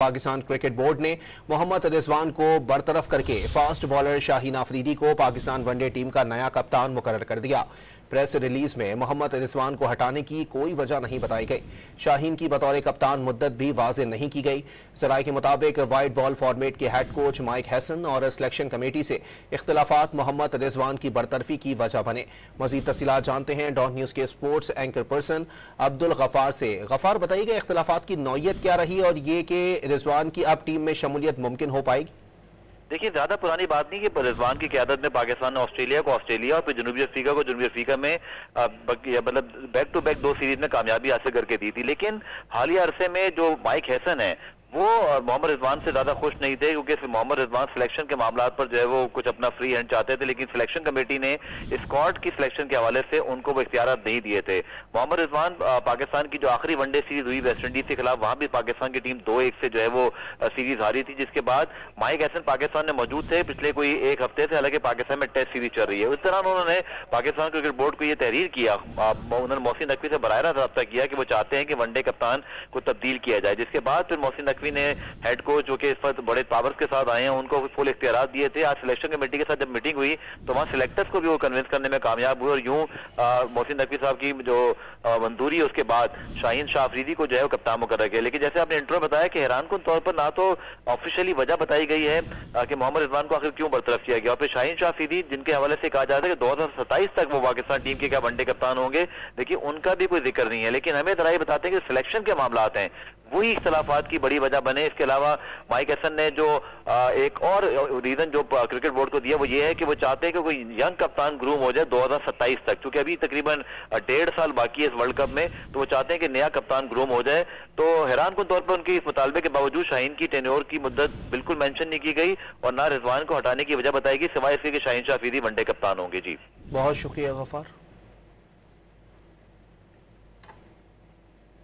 Pakistan cricket board ने मोहम्मद रिजवान को बरतरफ करके फास्ट बॉलर शाहीन अफरीदी को पाकिस्तान वनडे टीम का नया कप्तान मुकर्रर कर दिया। प्रेस रिलीज में मोहम्मद रिजवान को हटाने की कोई वजह नहीं बताई गई। शाहीन की बतौर कप्तान मुद्दत भी वाजे नहीं की गई। जराये के मुताबिक वाइट बॉल फॉर्मेट के हेड कोच माइक हैसन और सिलेक्शन कमेटी से इख्तिलाफात मोहम्मद रिजवान की बरतरफी की वजह बने। मजीद तफसीलात जानते हैं डॉन न्यूज के sports anchor person Abdul Ghaffar से। गफार, बताइएगा इख्तिलाफात की नौयत क्या रही और ये कि रिजवान की अब टीम में शमूलियत मुमकिन हो पाएगी? देखिए, ज्यादा पुरानी बात नहीं कि रिजवान की क़यादत में पाकिस्तान ने ऑस्ट्रेलिया को ऑस्ट्रेलिया और फिर जनूबी अफ्रीका को जनूबी अफ्रीका में मतलब बैक टू बैक 2 सीरीज में कामयाबी हासिल करके दी थी। लेकिन हालिया अरसे में जो माइक हैसन है वो मोहम्मद रिजवान से ज्यादा खुश नहीं थे, क्योंकि मोहम्मद रिजवान सिलेक्शन के मामला पर जो है वो कुछ अपना फ्री हैंड चाहते थे, लेकिन सिलेक्शन कमेटी ने स्क्वाड की सिलेक्शन के हवाले से उनको वो इख्तियार नहीं दिए थे। मोहम्मद रिजवान पाकिस्तान की जो आखिरी वनडे सीरीज हुई वेस्ट इंडीज के खिलाफ, वहां भी पाकिस्तान की टीम 2-1 से जो है वो सीरीज हारी थी, जिसके बाद माइक हैसन पाकिस्तान में मौजूद थे पिछले कोई 1 हफ्ते से। हालांकि पाकिस्तान में टेस्ट सीरीज चल रही है। उस तरह उन्होंने पाकिस्तान क्रिकेट बोर्ड को यह तहरीर किया, उन्होंने मोहसिन नकवी से बराह रास्त रब्ता किया कि वो चाहते हैं कि वनडे कप्तान को तब्दील किया जाए। जिसके बाद फिर मोहसिन नकवी ने हेड कोच जो कि इस वक्त बड़े पावर्स के साथ आए हैं उनको फुल इख्तियारात दिए थे। आज सिलेक्शन कमेटी के साथ जब मीटिंग हुई तो वहां सिलेक्टर्स को भी वो कन्विंस करने में कामयाब हुए और यूं मोहसिन नकवी साहब की जो मंजूरी है उसके बाद शाहीन अफरीदी को जो है वो कप्तान मुकर्रर किया। लेकिन जैसे आपने इंट्रो बताया कि हैरानकुन तौर पर ना तो ऑफिशियली वजह बताई गई है कि मोहम्मद रिजवान को आखिर क्यों बरतरफ किया गया, और फिर शाहीन अफरीदी जिनके हवाले से कहा जाता है कि 2027 तक वो पाकिस्तान टीम के क्या वनडे कप्तान होंगे, देखिए उनका भी कोई जिक्र नहीं है। लेकिन हमें जरा ये बताते हैं कि सिलेक्शन के मामला हैं वही इख्तिलाफात की बड़ी वजह बने। इसके अलावा माइक हैसन ने जो एक और रीजन जो क्रिकेट बोर्ड को दिया वो ये है कि वो चाहते हैं कि कोई यंग कप्तान ग्रूम हो जाए 2027 तक, क्योंकि अभी तकरीबन 1.5 साल बाकी है इस वर्ल्ड कप में, तो वो चाहते हैं कि नया कप्तान ग्रूम हो जाए। तो हैरानकुन तौर पर उनके इस मुतालबे के बावजूद शाहीन की टेन्योर की मुद्दत बिल्कुल मेंशन नहीं की गई और ना रिजवान को हटाने की वजह बताई गई, सिवाय इसके कि शाहीन अफरीदी वनडे कप्तान होंगे। जी, बहुत शुक्रिया गफार।